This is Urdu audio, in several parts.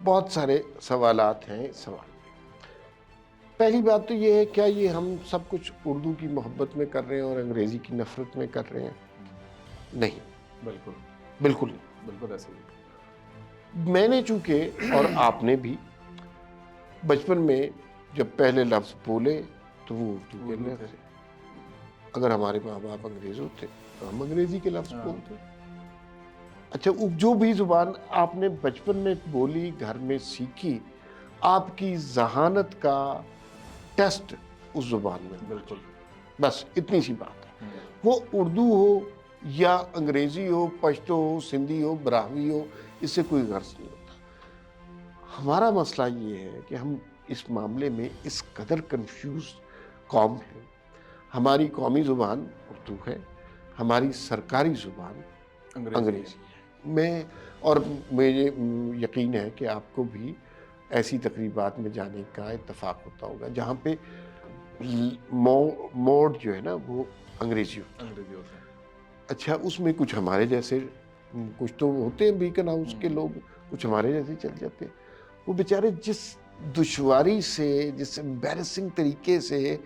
بہت سارے سوالات ہیں اس سوال میں. پہلی بات تو یہ ہے، کیا یہ ہم سب کچھ اردو کی محبت میں کر رہے ہیں اور انگریزی کی نفرت میں کر رہے ہیں؟ نہیں، بالکل بالکل بالکل ایسے ہی. نہیں. میں نے چونکہ اور آپ نے بھی بچپن میں جب پہلے لفظ بولے تو وہ اردو کے اردو لفظ تھے. اگر ہمارے ماں باپ انگریز ہوتے تو ہم انگریزی کے لفظ ہاں. بولتے. اچھا، جو بھی زبان آپ نے بچپن میں بولی، گھر میں سیکھی، آپ کی ذہانت کا ٹیسٹ اس زبان میں ہونا بالکل. چاہیے. بس اتنی سی بات ہے. وہ اردو ہو یا انگریزی ہو، پشتو ہو، سندھی ہو، براہوی ہو، اس سے کوئی غرض نہیں ہوتا. ہمارا مسئلہ یہ ہے کہ ہم اس معاملے میں اس قدر کنفیوز قوم ہیں. ہماری قومی زبان اردو ہے، ہماری سرکاری زبان انگریزی ہے. اور مجھے یقین ہے کہ آپ کو بھی ایسی تقریبات میں جانے کا اتفاق ہوتا ہوگا جہاں پہ موڈ جو ہے نا وہ انگریزی ہوتا ہے. انگریزی ہوتا ہے. اچھا، اس میں کچھ ہمارے جیسے کچھ تو ہوتے ہیں بیکن ہاؤس کے لوگ، کچھ ہمارے جیسے چل جاتے ہیں. وہ بیچارے جس دشواری سے، جس امبیرسنگ طریقے سے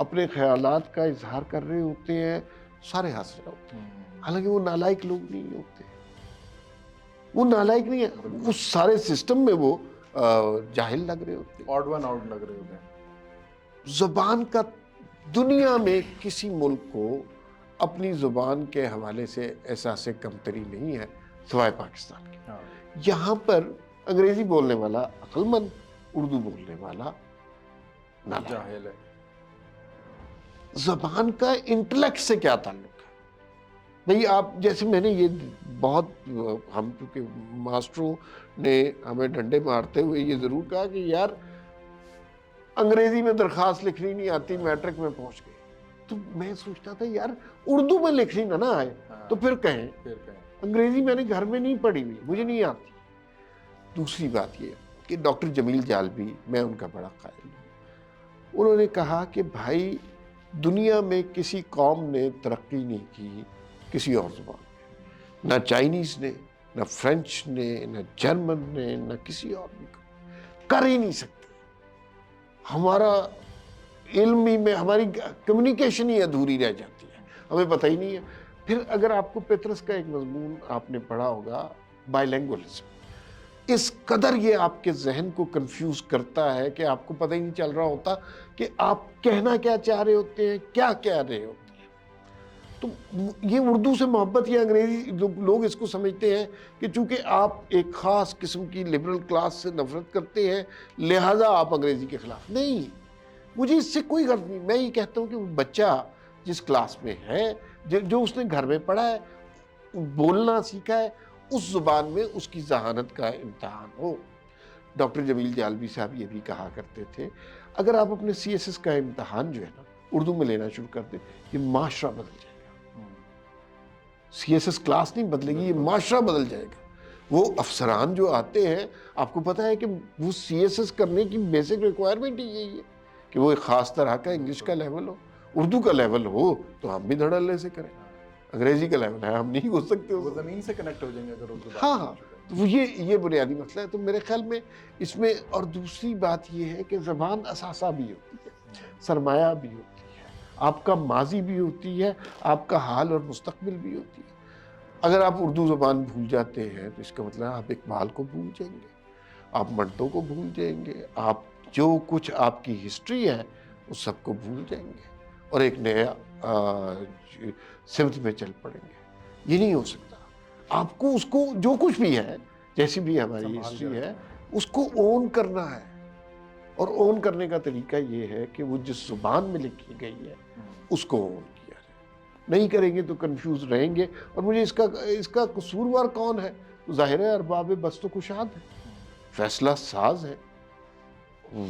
اپنے خیالات کا اظہار کر رہے ہوتے ہیں، سارے ہنس رہے ہوتے ہیں. حالانکہ وہ نالائق لوگ نہیں ہوتے، وہ نالائق نہیں ہے، اس سارے سسٹم میں وہ جاہل لگ رہے ہوتے ہیں. آڈ ون آؤٹ لگ رہے ہوتے ہیں. زبان کا دنیا میں کسی ملک کو اپنی زبان کے حوالے سے احساس کمتری نہیں ہے سوائے پاکستان کے. یہاں پر انگریزی بولنے والا عقل مند، اردو بولنے والا نالائق. جاہل ہے. زبان کا انٹلیکٹ سے کیا تعلق ہے بھئی؟ آپ جیسے میں نے یہ بہت، ہم چونکہ ماسٹروں نے ہمیں ڈنڈے مارتے ہوئے یہ ضرور کہا کہ یار انگریزی میں درخواست لکھنی نہیں آتی، میٹرک میں پہنچ گئے. تو میں سوچتا تھا یار اردو میں لکھنی نہ آئے تو پھر کہیں. انگریزی میں نے گھر میں نہیں پڑھی ہوئی، مجھے نہیں آتی. دوسری بات یہ کہ ڈاکٹر جمیل جالبی، میں ان کا بڑا قائل ہوں. انہوں نے کہا کہ بھائی دنیا میں کسی قوم نے ترقی نہیں کی کسی اور زبان میں، نہ چائنیز نے، نہ فرینچ نے، نہ جرمن نے، نہ کسی اور بھی کر ہی نہیں سکتے. ہمارا علم ہی میں ہماری کمیونیکیشن ہی ادھوری رہ جاتی ہے، ہمیں پتہ ہی نہیں ہے. پھر اگر آپ کو پیترس کا ایک مضمون آپ نے پڑھا ہوگا، بائی لینگوالزم، اس قدر یہ آپ کے ذہن کو کنفیوز کرتا ہے کہ آپ کو پتہ ہی نہیں چل رہا ہوتا کہ آپ کہنا کیا چاہ رہے ہوتے ہیں، کیا کہہ رہے ہوتے ہیں. تو یہ اردو سے محبت یا انگریزی، لوگ اس کو سمجھتے ہیں کہ چونکہ آپ ایک خاص قسم کی لبرل کلاس سے نفرت کرتے ہیں لہٰذا آپ انگریزی کے خلاف. نہیں، مجھے اس سے کوئی غرض نہیں. میں یہ کہتا ہوں کہ وہ بچہ جس کلاس میں ہے، جو اس نے گھر میں پڑھا ہے، بولنا سیکھا ہے، اس زبان میں اس کی ذہانت کا امتحان ہو. ڈاکٹر جمیل جالبی صاحب یہ بھی کہا کرتے تھے اگر آپ اپنے سی ایس ایس کا امتحان جو ہے نا اردو میں لینا شروع کر دیں، یہ معاشرہ بدل جائے گا. سی ایس ایس کلاس نہیں بدلے گی، یہ معاشرہ بدل جائے گا. وہ افسران جو آتے ہیں، آپ کو پتہ ہے کہ وہ سی ایس ایس کرنے کی بیسک ریکوائرمنٹ ہی یہی ہے کہ وہ ایک خاص طرح کا انگلش کا لیول ہو. اردو کا لیول ہو تو ہم بھی دھڑلے سے کریں. انگریزی کا لیول ہے، ہم نہیں ہو سکتے. وہ زمین سے کنیکٹ ہو جائیں گے اگر اردو. ہاں، تو یہ بنیادی مسئلہ ہے. تو میرے خیال میں اس میں، اور دوسری بات یہ ہے کہ زبان اثاثہ بھی ہوتی ہے، سرمایہ بھی ہوتی ہے، آپ کا ماضی بھی ہوتی ہے، آپ کا حال اور مستقبل بھی ہوتی ہے. اگر آپ اردو زبان بھول جاتے ہیں تو اس کا مطلب آپ اقبال کو بھول جائیں گے، آپ منٹو کو بھول جائیں گے، آپ جو کچھ آپ کی ہسٹری ہے اس سب کو بھول جائیں گے اور ایک نیا سمت میں چل پڑیں گے. یہ نہیں ہو سکتا. آپ کو اس کو جو کچھ بھی ہے، جیسی بھی ہماری ہسٹری ہے، اس کو اون کرنا ہے. اور اون کرنے کا طریقہ یہ ہے کہ وہ جس زبان میں لکھی گئی ہے اس کو اون کیا جائے. نہیں کریں گے تو کنفیوز رہیں گے. اور مجھے اس کا قصوروار کون ہے؟ تو ظاہر ہے ارباب بست و کشاد ہے، فیصلہ ساز ہے.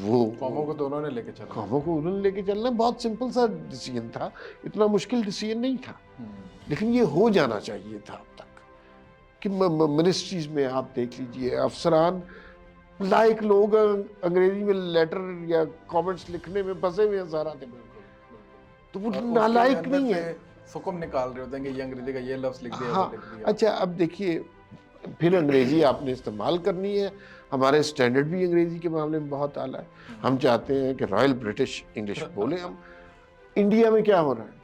وہ قوموں کو تو انہوں نے لے کے چلنا، قوموں کو انہوں نے لے کے چلنا. بہت سمپل سا ڈیسیجن تھا، اتنا مشکل ڈیسیجن نہیں تھا، لیکن یہ ہو جانا چاہیے تھا اب تک. کہ منسٹریز میں آپ دیکھ لیجئے افسران لائق لوگ انگریزی میں لیٹر یا کامنٹس لکھنے میں پھنسے ہوئے ہیں سارا دن. تو وہ نالائق نہیں ہے. حکم نکال رہے ہوتے ہیں کہ یہ انگریزی کا یہ لفظ لکھ دیا، ہاں وہ لکھ دیا. اچھا، اب دیکھیے پھر انگریزی آپ نے استعمال کرنی ہے. ہمارے اسٹینڈرڈ بھی انگریزی کے معاملے میں بہت اعلیٰ ہے. ہم چاہتے ہیں کہ رائل برٹش انگلش بولیں ہم. انڈیا میں کیا ہو رہا ہے,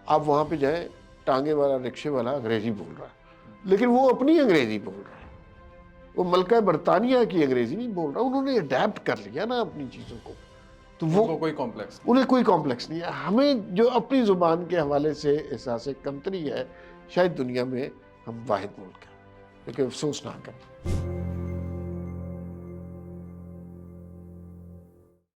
آپ وہاں پہ جائیں, ٹانگے والا رکشے والا انگریزی بول رہا ہے, لیکن وہ اپنی انگریزی بول رہا ہے, وہ ملکہ برطانیہ کی انگریزی نہیں بول رہا. انہوں نے اڈیپٹ کر لیا نا اپنی چیزوں کو, تو ان وہ کو کوئی کمپلیکس انہیں کوئی کمپلیکس نہیں ہے. ہمیں جو اپنی زبان کے حوالے سے احساس کمتری ہے, شاید دنیا میں ہم واحد ملک ہیں, لیکن افسوس نہ کریں.